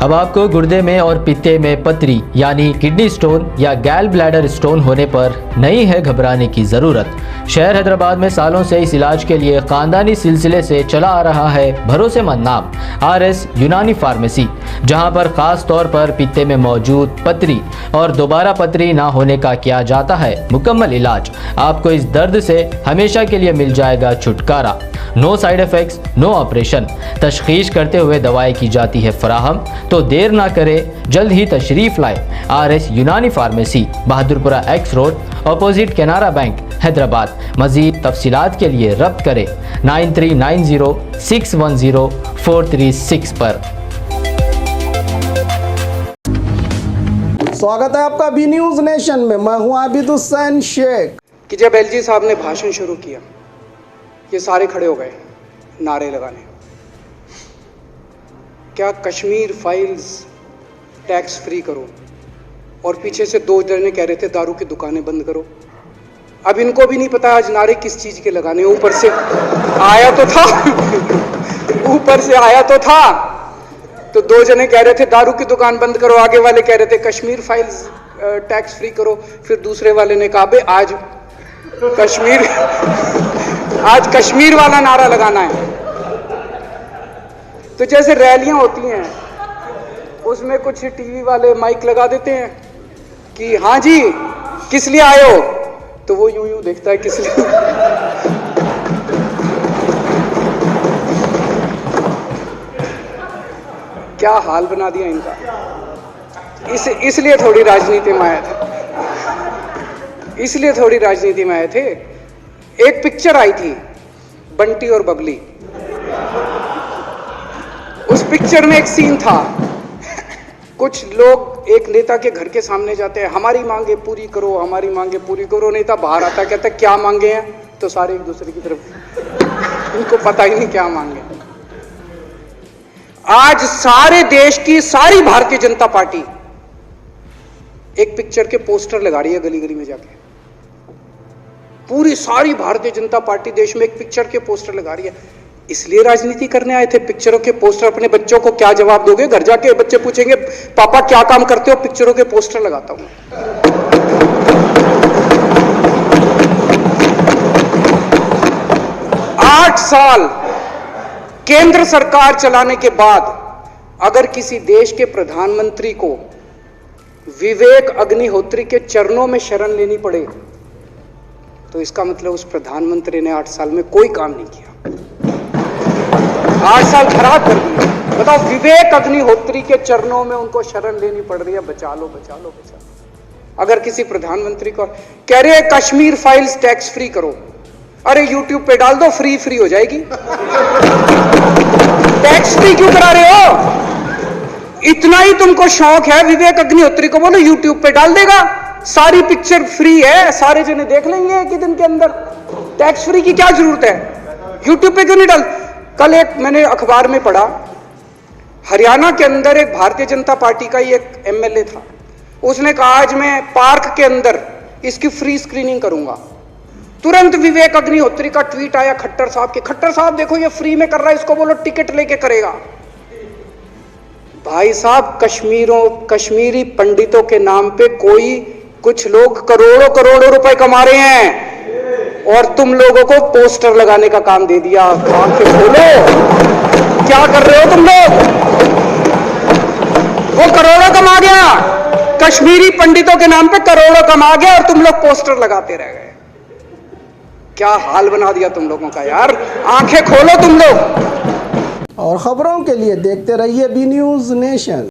अब आपको गुर्दे में और पित्ते में पथरी यानी किडनी स्टोन या गैल ब्लैडर स्टोन होने पर नहीं है घबराने की ज़रूरत। शहर हैदराबाद में सालों से इस इलाज के लिए खानदानी सिलसिले से चला आ रहा है भरोसेमंद नाम RS यूनानी फार्मेसी, जहां पर खास तौर पर पित्ते में मौजूद पथरी और दोबारा पथरी ना होने का किया जाता है मुकम्मल इलाज। आपको इस दर्द से हमेशा के लिए मिल जाएगा छुटकारा। No side effects, no operation. तशखीस करते हुए दवाएं की जाती है फराहम। तो देर ना करें, जल्द ही तशरीफ लाए RS यूनानी pharmacy, Bahadurpura X road, opposite Canara bank, Hyderabad. मज़ीद तफसीलात के लिए रब्त करें 9390610436 पर। स्वागत है आपका बी न्यूज नेशन में। मैं हूं आबिद हुसैन शेख। कि जब LG साहब ने भाषण शुरू किया, ये सारे खड़े हो गए नारे लगाने। क्या कश्मीर फाइल्स टैक्स फ्री करो, और पीछे से दो जने कह रहे थे दारू की दुकानें बंद करो। अब इनको भी नहीं पता आज नारे किस चीज के लगाने। ऊपर से आया तो था ऊपर से आया तो था, तो दो जने कह रहे थे दारू की दुकान बंद करो, आगे वाले कह रहे थे कश्मीर फाइल्स टैक्स फ्री करो, फिर दूसरे वाले ने कहा आज कश्मीर वाला नारा लगाना है। तो जैसे रैलियां होती हैं उसमें कुछ टीवी वाले माइक लगा देते हैं कि हाँ जी किस लिए आए हो, तो वो यूं देखता है किस लिए। क्या हाल बना दिया इनका। इसलिए थोड़ी राजनीति में आए थे, इसलिए थोड़ी राजनीति में आए थे। एक पिक्चर आई थी बंटी और बबली, उस पिक्चर में एक सीन था, कुछ लोग एक नेता के घर के सामने जाते हैं, हमारी मांगे पूरी करो, हमारी मांगे पूरी करो। नेता बाहर आता कहता क्या मांगे हैं, तो सारे एक दूसरे की तरफ, इनको पता ही नहीं क्या मांगे। आज सारे देश की सारी भारतीय जनता पार्टी एक पिक्चर के पोस्टर लगा रही है गली गली में जाके। पूरी सारी भारतीय जनता पार्टी देश में एक पिक्चर के पोस्टर लगा रही है। इसलिए राजनीति करने आए थे। पिक्चरों के पोस्टर, अपने बच्चों को क्या जवाब दोगे? घर जाके बच्चे पूछेंगे पापा क्या काम करते हो? पिक्चरों के पोस्टर लगाता हूं। 8 साल केंद्र सरकार चलाने के बाद अगर किसी देश के प्रधानमंत्री को विवेक अग्निहोत्री के चरणों में शरण लेनी पड़े, तो इसका मतलब उस प्रधानमंत्री ने 8 साल में कोई काम नहीं किया। 8 साल खराब कर दिए। बताओ, विवेक अग्निहोत्री के चरणों में उनको शरण लेनी पड़ रही है, बचा लो बचा लो बचा लो। अगर किसी प्रधानमंत्री को कह रहे हैं कश्मीर फाइल्स टैक्स फ्री करो, अरे YouTube पे डाल दो, फ्री फ्री हो जाएगी। टैक्स फ्री क्यों करा रहे हो? इतना ही तुमको शौक है, विवेक अग्निहोत्री को बोलो YouTube पे डाल देगा, सारी पिक्चर फ्री है, सारे जने देख लेंगे एक ही दिन के अंदर। टैक्स फ्री की क्या जरूरत है? YouTube पे क्यों नहीं डाल? कल एक मैंने अखबार में पढ़ा, हरियाणा के अंदर एक भारतीय जनता पार्टी का ही एक MLA था, उसने कहा आज मैं पार्क के अंदर इसकी फ्री स्क्रीनिंग करूंगा। तुरंत विवेक अग्निहोत्री का ट्वीट आया खट्टर साहब के, खट्टर साहब देखो ये फ्री में कर रहा है, इसको बोलो टिकट लेके करेगा। भाई साहब, कश्मीरी पंडितों के नाम पे कुछ लोग करोड़ों करोड़ों रुपए कमा रहे हैं, और तुम लोगों को पोस्टर लगाने का काम दे दिया। आंखें खोलो, क्या कर रहे हो तुम लोग? वो करोड़ों कमा गया, कश्मीरी पंडितों के नाम पे करोड़ों कमा गया, और तुम लोग पोस्टर लगाते रह गए। क्या हाल बना दिया तुम लोगों का यार। आंखें खोलो तुम लोग। और खबरों के लिए देखते रहिए बी न्यूज नेशन।